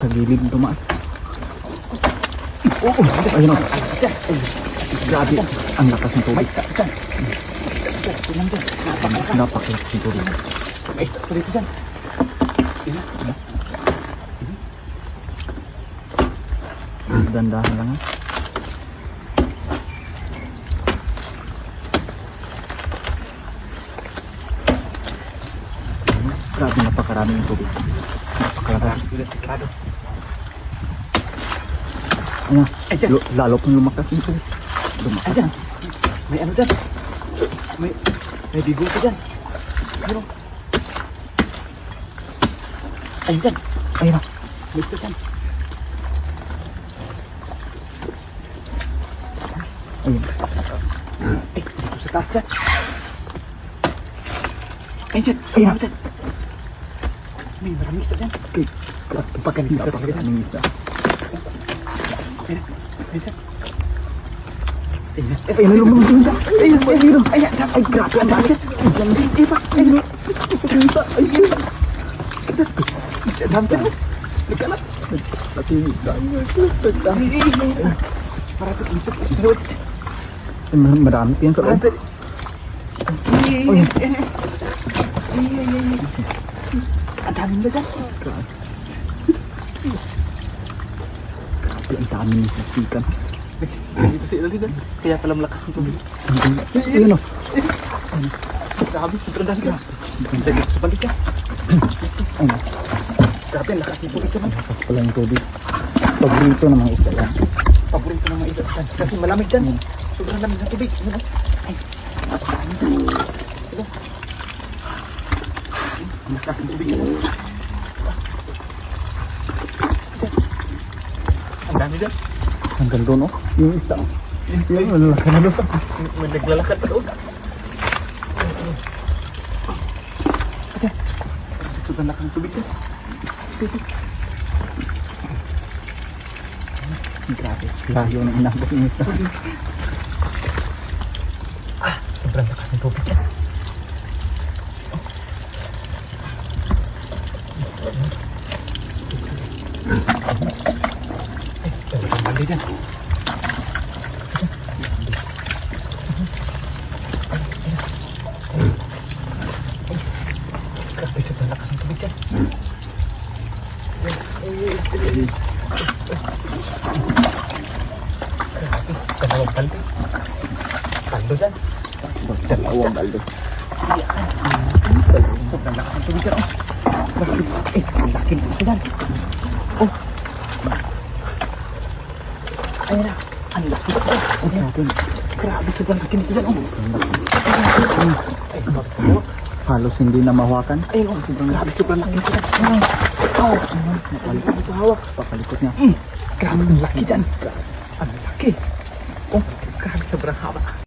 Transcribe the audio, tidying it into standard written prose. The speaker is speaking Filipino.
Sa gilid dumaan. Oo, ayun o. Grabe, ang lakas ng tubig. Napakalakas ng tubig. May isda pa dito dyan. Dandahan lang ha. Grabe, napakarami ng tubig. Napakarami. Ano? Lalo pang lumakas yung tubig. Lumakas. Ayan. May ano dyan. May bigo ka dyan. Ano? Ayun dyan. Ayun na. May isda dyan. Ayun. Ay, dito sa taas dyan. Ayun dyan. Ayun. Ayun dyan. May maraming isda dyan. Okay. Napakaraming isda. Ayun dyan. Ayun dyan. Ayun na lumabas yung isda. Ayun. Ayun. Ayan, Ay, grabe. Ang dami. Ang dami. Ayun. Ayun. Ayun. dami dyan. Nagkalat. Pati yung isda. Marami isda. Marami yan sa loob. Ang dami na dyan. Grabe. Ang dami ng sisikan. Dito sa ilalim dyan. Kaya pala malakas ang tubig. Ayun o. Grabe, sobrang dami ka. Dagdag sa balik ka. Ayun. Grabe, ang lakas ng tubig ka man. Lakas pala yung tubig. Paborito ng mga isda yan. Paborito ng mga isda dyan. Kasi malamig dyan. Sobrang lamig ng tubig. Ano? Ay, napakaraming dyan. Ito. Ang lakas ng tubig dyan. Ang dami dyan. Hanggang doon o. Yung isda o. Yung malalaki na doon. May naglalakad pa doon. Ayan. Sobrang lakas ng tubig dyan. Grabe. Layo na inabot yung isda. Sobrang lakas ng tubig dyan. Ay, talagang bandi dyan. Grabe, sobrang lakas ng tubig dyan. Grabe, dalawang balde. Baldo dyan. Dalawang baldo. Sobrang lakas ng tubig dyan. Eh, ang laki ng isa dyan. Oh. Ayan na. Ang laki dyan. Grabe. Grabe, sobrang laki ng isa dyan. Ay, kapag Halos hindi na mahawakan. ayun, oh, sobrang laki ng isa dyan. Oh, Napalikot. ito hawak. Papalikot niya. Grabe, ang laki dyan. Ang laki. Oh, grabe, sobrang haba.